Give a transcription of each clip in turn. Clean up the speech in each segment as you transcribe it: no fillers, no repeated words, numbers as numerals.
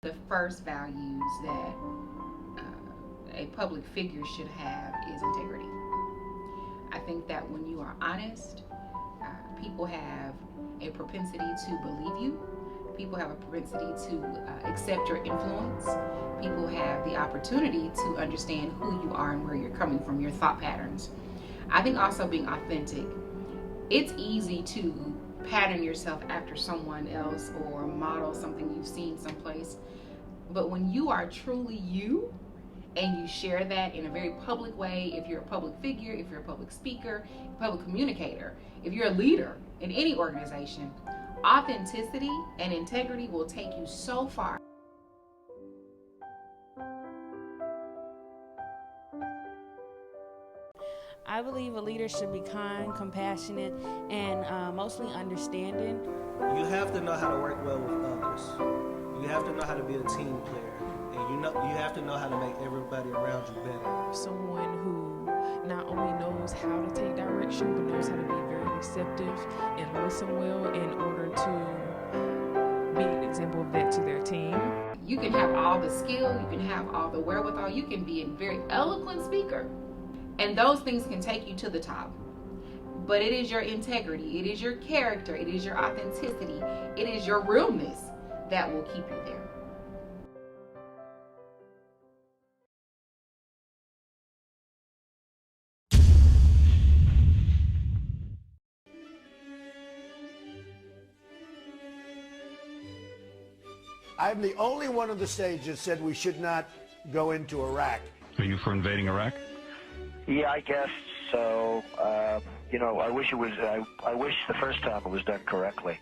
The first values that a public figure should have is integrity. I think that when you are honest, people have a propensity to believe you. People have a propensity to accept your influence. People have the opportunity to understand who you are and where you're coming from, your thought patterns. I think also being authentic. It's easy to pattern yourself after someone else or model something you've seen someplace. But when you are truly you and you share that in a very public way, if you're a public figure, if you're a public speaker, public communicator, if you're a leader in any organization, authenticity and integrity will take you so far. I believe a leader should be kind, compassionate, and mostly understanding. You have to know how to work well with others. You have to know how to be a team player. And you have to know how to make everybody around you better. Someone who not only knows how to take direction, but knows how to be very receptive and listen well in order to be an example of that to their team. You can have all the skill, you can have all the wherewithal, you can be a very eloquent speaker. And those things can take you to the top. But it is your integrity, it is your character, it is your authenticity, it is your realness that will keep you there. I'm the only one on the stage that said we should not go into Iraq. Are you for invading Iraq? Yeah, I guess so. I wish it was. I wish the first time it was done correctly.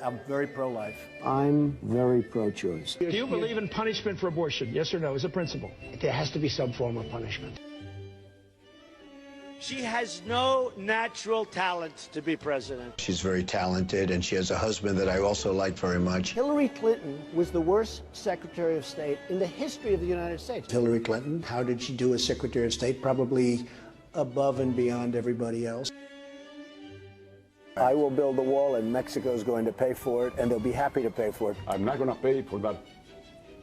I'm very pro-life. I'm very pro-choice. Do you believe in punishment for abortion? Yes or no, as a principle? There has to be some form of punishment. She has no natural talent to be president. She's very talented, and she has a husband that I also like very much. Hillary Clinton was the worst Secretary of State in the history of the United States. Hillary Clinton, how did she do as Secretary of State? Probably above and beyond everybody else. I will build the wall, and Mexico's going to pay for it, and they'll be happy to pay for it. I'm not going to pay for that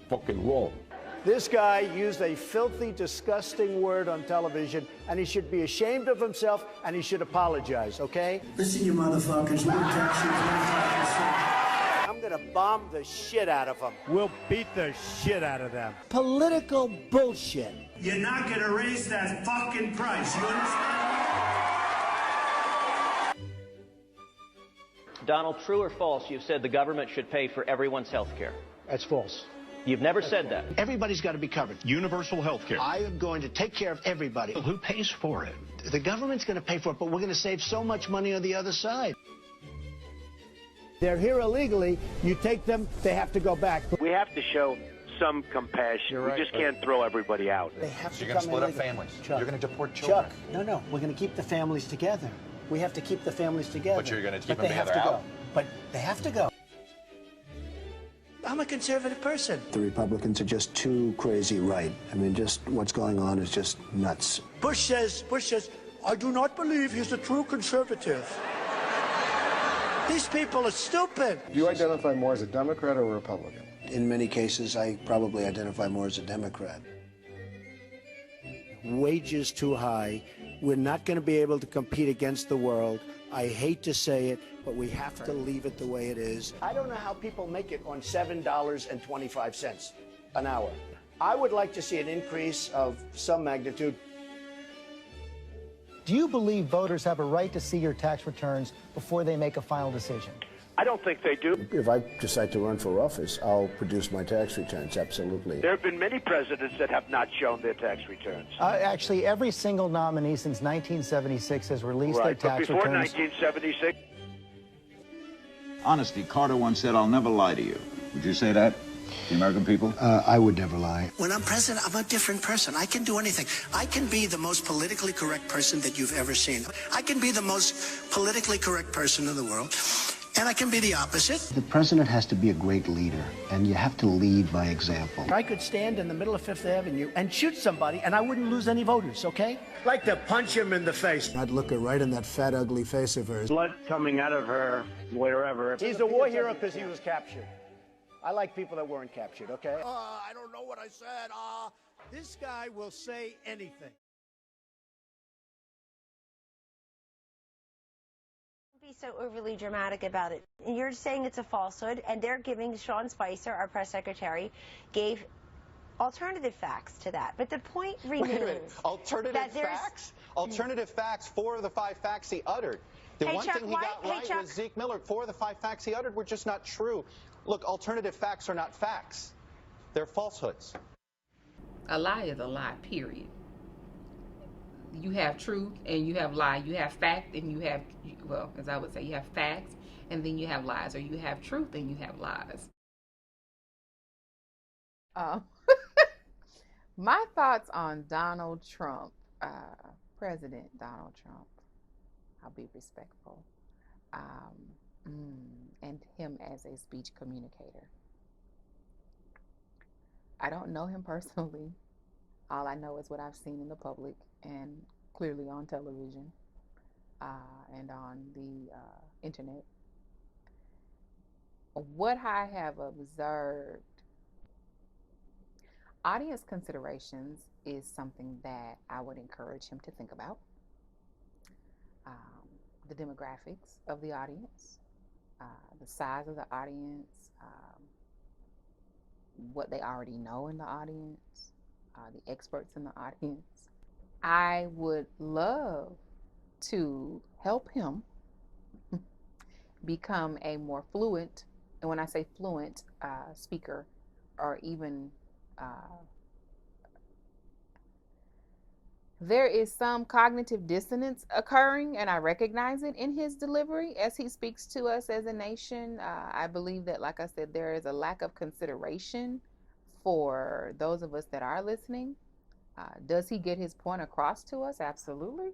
fucking wall. This guy used a filthy, disgusting word on television, and he should be ashamed of himself, and he should apologize, okay? Listen, you motherfuckers, I'm gonna bomb the shit out of them. We'll beat the shit out of them. Political bullshit. You're not gonna raise that fucking price, you understand? Donald, true or false, you've said the government should pay for everyone's health care? That's false. You've never said that. Everybody's got to be covered. Universal health care. I am going to take care of everybody. Who pays for it? The government's going to pay for it, but we're going to save so much money on the other side. They're here illegally. You take them, they have to go back. We have to show some compassion. Right, we just can't throw everybody out. They have to You're going to come split up illegally. families. Chuck, You're going to deport children. Chuck, no, we're going to keep the families together. We have to keep the families together. But you're going to keep But them they have together to out? go. But they have to go. I'm a conservative person. The Republicans are just too crazy right. I mean, just what's going on is just nuts. Bush says, I do not believe he's a true conservative. These people are stupid. Do you identify more as a Democrat or a Republican? In many cases, I probably identify more as a Democrat. Wages too high. We're not going to be able to compete against the world. I hate to say it, but we have to leave it the way it is. I don't know how people make it on $7.25 an hour. I would like to see an increase of some magnitude. Do you believe voters have a right to see your tax returns before they make a final decision? I don't think they do. If I decide to run for office, I'll produce my tax returns, absolutely. There have been many presidents that have not shown their tax returns. Actually, every single nominee since 1976 has released their tax but before returns. 1976... Honesty, Carter once said, "I'll never lie to you." Would you say that to the American people? I would never lie. When I'm president, I'm a different person. I can do anything. I can be the most politically correct person that you've ever seen. I can be the most politically correct person in the world. And I can be the opposite. The president has to be a great leader, and you have to lead by example. I could stand in the middle of Fifth Avenue and shoot somebody, and I wouldn't lose any voters, okay? Like to punch him in the face. I'd look her right in that fat, ugly face of hers. Blood coming out of her, wherever. He's a war hero because he was captured. I like people that weren't captured, okay? I don't know what I said. This guy will say anything. Don't be so overly dramatic about it. You're saying it's a falsehood, and they're giving Sean Spicer, our press secretary, gave alternative facts to that. But the point remains. Wait a minute. Alternative facts? Alternative facts for the 5 facts he uttered. The one thing he got right was Zeke Miller. 4 of the 5 facts he uttered were just not true. Look, alternative facts are not facts. They're falsehoods. A lie is a lie, period. You have truth and you have lie. You have fact and you have, well, as I would say, you have facts and then you have lies. Or you have truth and you have lies. My thoughts on Donald Trump, President Donald Trump. I'll be respectful. And him as a speech communicator. I don't know him personally. All I know is what I've seen in the public and clearly on television and on the internet. What I have observed, audience considerations is something that I would encourage him to think about. The demographics of the audience, the size of the audience, what they already know in the audience, the experts in the audience. I would love to help him become a more fluent, and when I say fluent, speaker, or even there is some cognitive dissonance occurring, and I recognize it in his delivery as he speaks to us as a nation. I believe that, like I said, there is a lack of consideration for those of us that are listening. Does he get his point across to us? Absolutely.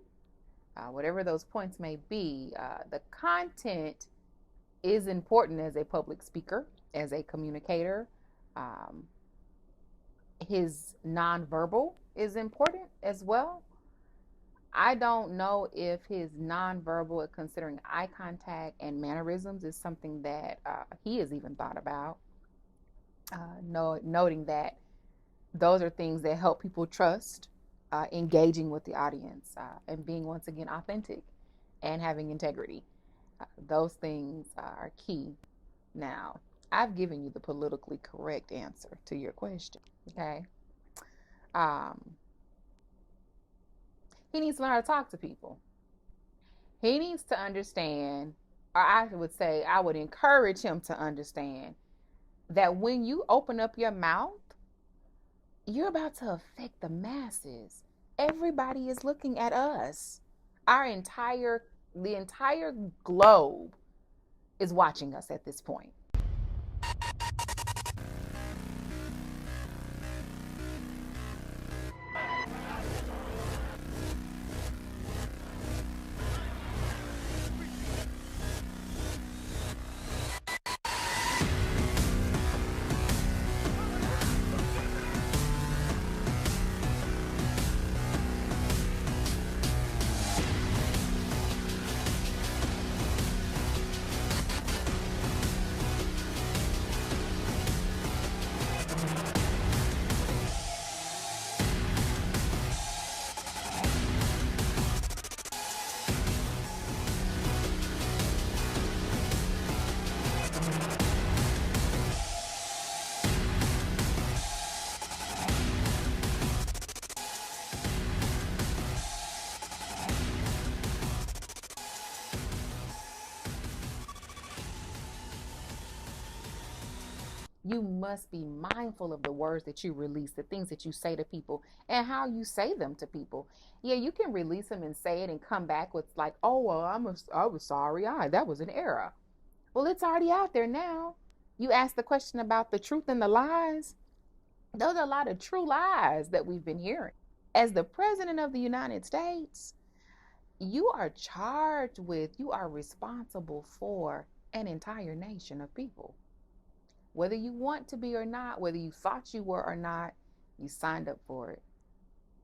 Whatever those points may be, the content is important as a public speaker, as a communicator. His nonverbal is important as well. I don't know if his nonverbal, considering eye contact and mannerisms, is something that he has even thought about. Noting that those are things that help people trust, engaging with the audience, and being, once again, authentic and having integrity. Those things are key. Now, I've given you the politically correct answer to your question, okay? He needs to learn how to talk to people. He needs to understand, or I would say, I would encourage him to understand that when you open up your mouth, you're about to affect the masses. Everybody is looking at us. The entire globe is watching us at this point. You must be mindful of the words that you release, the things that you say to people, and how you say them to people. Yeah, you can release them and say it and come back with like, oh, well, I was sorry. That was an error. Well, it's already out there now. You asked the question about the truth and the lies. Those are a lot of true lies that we've been hearing. As the President of the United States, you are responsible for an entire nation of people. Whether you want to be or not, whether you thought you were or not, you signed up for it.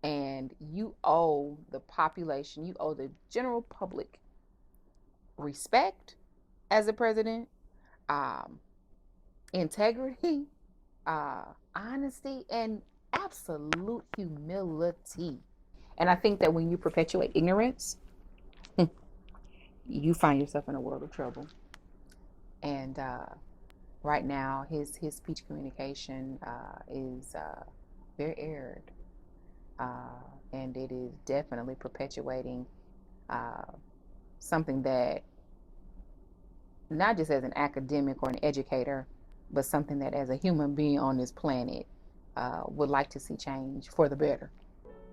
And you owe the population, you owe the general public respect as a president, integrity, honesty, and absolute humility. And I think that when you perpetuate ignorance, you find yourself in a world of trouble. And right now, his speech communication is very arid, and it is definitely perpetuating something that, not just as an academic or an educator, but something that as a human being on this planet would like to see change for the better.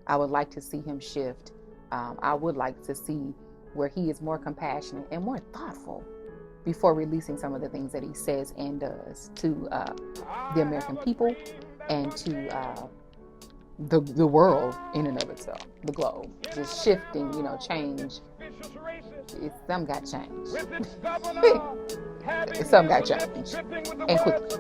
I would like to see him shift. I would like to see where he is more compassionate and more thoughtful before releasing some of the things that he says and does to the American people and to the world in and of itself, the globe. Just shifting, change. Some got changed. Some got changed. And quickly.